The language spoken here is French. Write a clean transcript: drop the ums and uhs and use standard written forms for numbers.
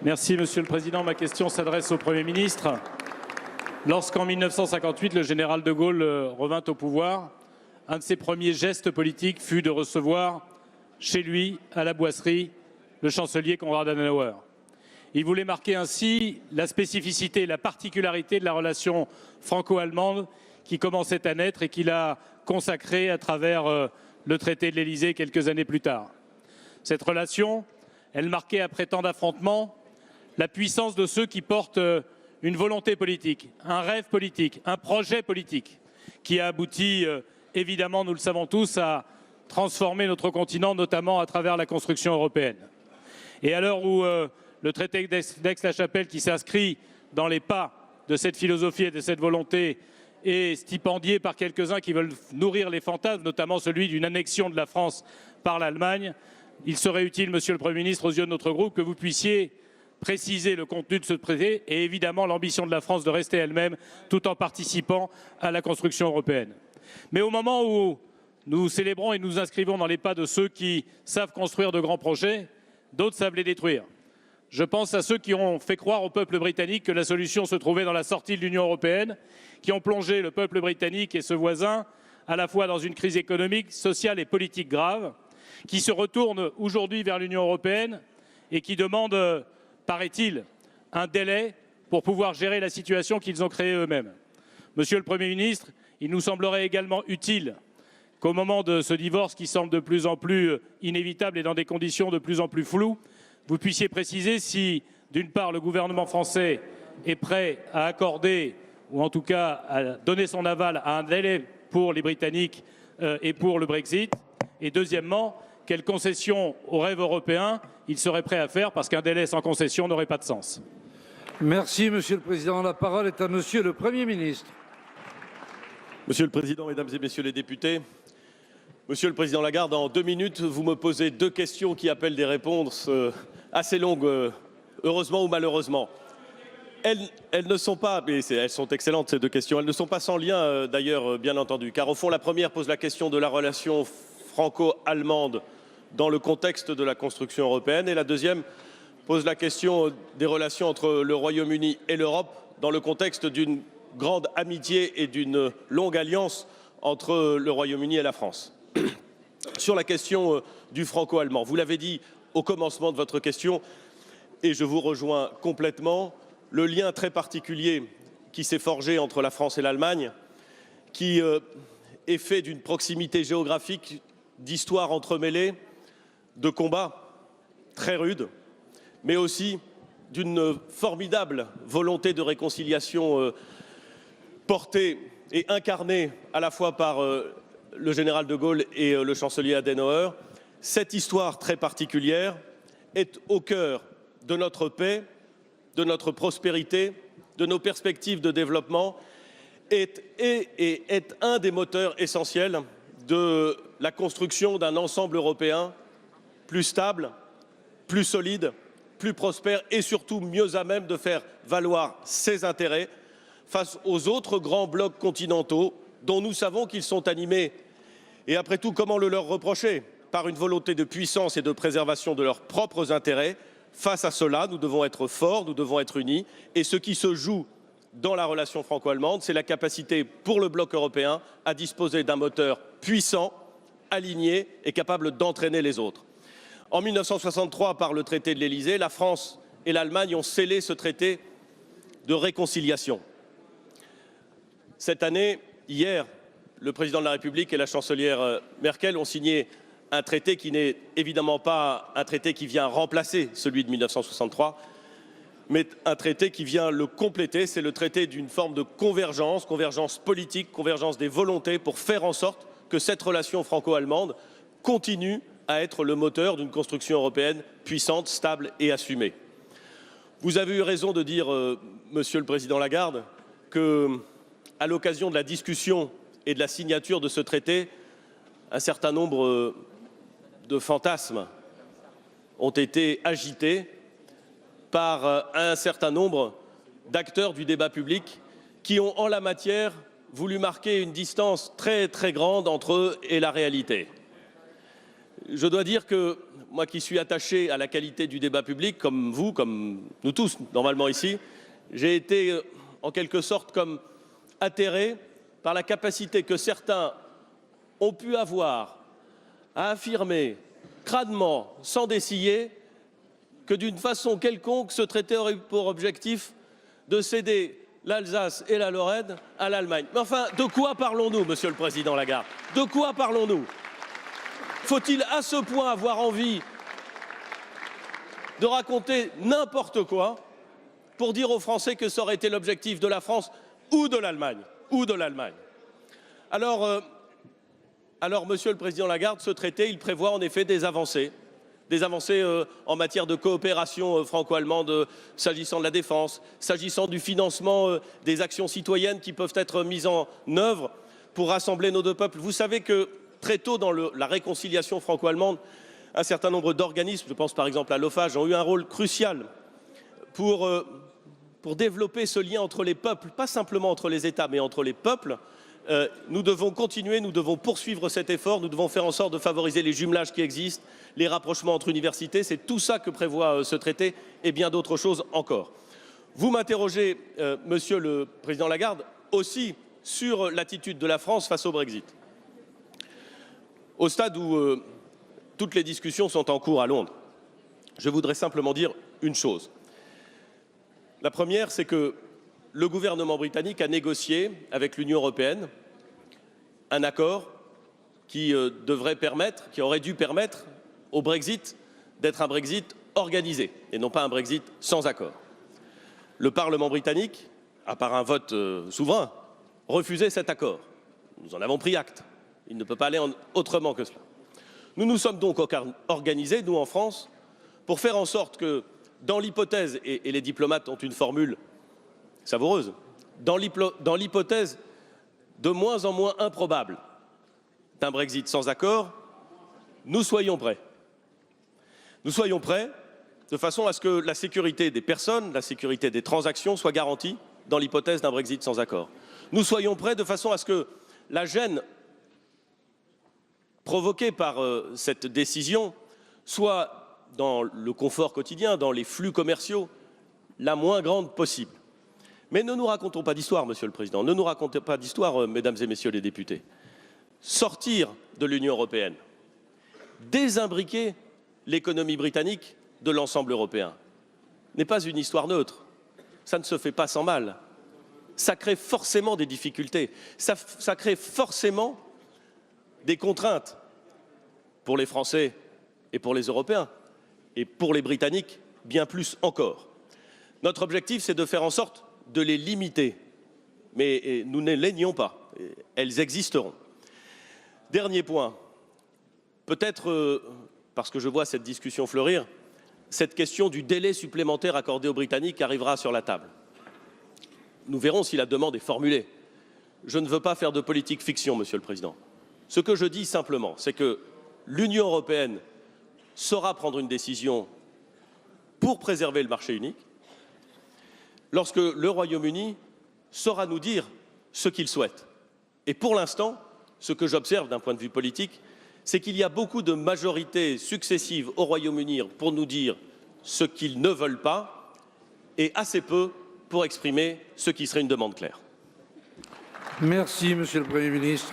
Merci, Monsieur le Président. Ma question s'adresse au Premier ministre. Lorsqu'en 1958, le général de Gaulle revint au pouvoir, un de ses premiers gestes politiques fut de recevoir chez lui, à la Boisserie, le chancelier Konrad Adenauer. Il voulait marquer ainsi la spécificité et la particularité de la relation franco-allemande qui commençait à naître et qu'il a consacrée à travers le traité de l'Élysée quelques années plus tard. Cette relation, elle marquait après tant d'affrontements la puissance de ceux qui portent une volonté politique, un rêve politique, un projet politique qui a abouti, évidemment, nous le savons tous, à transformer notre continent, notamment à travers la construction européenne. Et à l'heure où le traité d'Aix-la-Chapelle, qui s'inscrit dans les pas de cette philosophie et de cette volonté, est stipendié par quelques-uns qui veulent nourrir les fantasmes, notamment celui d'une annexion de la France par l'Allemagne, il serait utile, Monsieur le Premier ministre, aux yeux de notre groupe, que vous puissiez préciser le contenu de ce traité et évidemment l'ambition de la France de rester elle-même tout en participant à la construction européenne. Mais au moment où nous célébrons et nous inscrivons dans les pas de ceux qui savent construire de grands projets, d'autres savent les détruire. Je pense à ceux qui ont fait croire au peuple britannique que la solution se trouvait dans la sortie de l'Union européenne, qui ont plongé le peuple britannique et ce voisin à la fois dans une crise économique, sociale et politique grave, qui se retournent aujourd'hui vers l'Union européenne et qui demandent, paraît-il, un délai pour pouvoir gérer la situation qu'ils ont créée eux-mêmes. Monsieur le Premier ministre, il nous semblerait également utile qu'au moment de ce divorce qui semble de plus en plus inévitable et dans des conditions de plus en plus floues, vous puissiez préciser si, d'une part, le gouvernement français est prêt à accorder, ou en tout cas à donner son aval à un délai pour les Britanniques et pour le Brexit, et deuxièmement, quelles concessions au rêve européen il serait prêt à faire, parce qu'un délai sans concession n'aurait pas de sens. Merci, Monsieur le Président. La parole est à Monsieur le Premier ministre. Monsieur le Président, Mesdames et Messieurs les députés, Monsieur le Président Lagarde, en 2 minutes, vous me posez 2 questions qui appellent des réponses assez longues, heureusement ou malheureusement. Elles ne sont pas, mais elles sont excellentes ces 2 questions, elles ne sont pas sans lien d'ailleurs, bien entendu, car au fond, la première pose la question de la relation franco-allemande dans le contexte de la construction européenne et la deuxième pose la question des relations entre le Royaume-Uni et l'Europe dans le contexte d'une grande amitié et d'une longue alliance entre le Royaume-Uni et la France. Sur la question du franco-allemand, vous l'avez dit au commencement de votre question et je vous rejoins complètement, le lien très particulier qui s'est forgé entre la France et l'Allemagne, qui est fait d'une proximité géographique, d'histoires entremêlées, de combats très rudes, mais aussi d'une formidable volonté de réconciliation portée et incarnée à la fois par le général de Gaulle et le chancelier Adenauer. Cette histoire très particulière est au cœur de notre paix, de notre prospérité, de nos perspectives de développement et est un des moteurs essentiels de la construction d'un ensemble européen plus stable, plus solide, plus prospère et surtout mieux à même de faire valoir ses intérêts face aux autres grands blocs continentaux dont nous savons qu'ils sont animés. Et après tout, comment le leur reprocher? Par une volonté de puissance et de préservation de leurs propres intérêts. Face à cela, nous devons être forts, nous devons être unis. Et ce qui se joue dans la relation franco-allemande, c'est la capacité pour le bloc européen à disposer d'un moteur puissant, aligné et capable d'entraîner les autres. En 1963, par le traité de l'Élysée, la France et l'Allemagne ont scellé ce traité de réconciliation. Cette année, hier, le président de la République et la chancelière Merkel ont signé un traité qui n'est évidemment pas un traité qui vient remplacer celui de 1963, mais un traité qui vient le compléter. C'est le traité d'une forme de convergence, convergence politique, convergence des volontés pour faire en sorte que cette relation franco-allemande continue à être le moteur d'une construction européenne puissante, stable et assumée. Vous avez eu raison de dire, Monsieur le Président Lagarde, qu'à l'occasion de la discussion et de la signature de ce traité, un certain nombre de fantasmes ont été agités par un certain nombre d'acteurs du débat public qui ont, en la matière, voulu marquer une distance très très grande entre eux et la réalité. Je dois dire que moi qui suis attaché à la qualité du débat public, comme vous, comme nous tous normalement ici, j'ai été en quelque sorte comme atterré par la capacité que certains ont pu avoir à affirmer crânement, sans dessiller, que d'une façon quelconque, ce traité aurait pour objectif de céder l'Alsace et la Lorraine à l'Allemagne. Mais enfin, de quoi parlons-nous, Monsieur le Président Lagarde? De quoi parlons-nous? Faut-il à ce point avoir envie de raconter n'importe quoi pour dire aux Français que ça aurait été l'objectif de la France ou de l'Allemagne? Alors, Monsieur le Président Lagarde, ce traité, il prévoit en effet des avancées en matière de coopération franco-allemande, s'agissant de la défense, s'agissant du financement des actions citoyennes qui peuvent être mises en œuvre pour rassembler nos deux peuples. Vous savez que très tôt dans la réconciliation franco-allemande, un certain nombre d'organismes, je pense par exemple à l'OFAGE, ont eu un rôle crucial pour développer ce lien entre les peuples, pas simplement entre les États, mais entre les peuples. Nous devons continuer, nous devons poursuivre cet effort, nous devons faire en sorte de favoriser les jumelages qui existent, les rapprochements entre universités. C'est tout ça que prévoit ce traité et bien d'autres choses encore. Vous m'interrogez, Monsieur le Président Lagarde, aussi sur l'attitude de la France face au Brexit. Au stade où toutes les discussions sont en cours à Londres, je voudrais simplement dire une chose. La première, c'est que le gouvernement britannique a négocié avec l'Union européenne un accord qui aurait dû permettre au Brexit d'être un Brexit organisé et non pas un Brexit sans accord. Le Parlement britannique a, par un vote souverain, refusé cet accord. Nous en avons pris acte. Il ne peut pas aller autrement que cela. Nous nous sommes donc organisés, nous en France, pour faire en sorte que, dans l'hypothèse, et les diplomates ont une formule savoureuse, dans l'hypothèse de moins en moins improbable d'un Brexit sans accord, nous soyons prêts. Nous soyons prêts de façon à ce que la sécurité des personnes, la sécurité des transactions soit garantie dans l'hypothèse d'un Brexit sans accord. Nous soyons prêts de façon à ce que la gêne provoquée par cette décision soit, dans le confort quotidien, dans les flux commerciaux, la moins grande possible. Mais ne nous racontons pas d'histoire, Monsieur le Président, ne nous racontez pas d'histoire, Mesdames et Messieurs les députés. Sortir de l'Union européenne, désimbriquer l'économie britannique de l'ensemble européen, n'est pas une histoire neutre. Ça ne se fait pas sans mal. Ça crée forcément des difficultés, ça crée forcément des contraintes pour les Français et pour les Européens, et pour les Britanniques, bien plus encore. Notre objectif, c'est de faire en sorte de les limiter, mais nous ne les nions pas, elles existeront. Dernier point, peut-être, parce que je vois cette discussion fleurir, cette question du délai supplémentaire accordé aux Britanniques arrivera sur la table. Nous verrons si la demande est formulée. Je ne veux pas faire de politique fiction, Monsieur le Président. Ce que je dis simplement, c'est que l'Union européenne saura prendre une décision pour préserver le marché unique lorsque le Royaume-Uni saura nous dire ce qu'il souhaite. Et pour l'instant, ce que j'observe d'un point de vue politique, c'est qu'il y a beaucoup de majorités successives au Royaume-Uni pour nous dire ce qu'ils ne veulent pas et assez peu pour exprimer ce qui serait une demande claire. Merci, Monsieur le Premier ministre.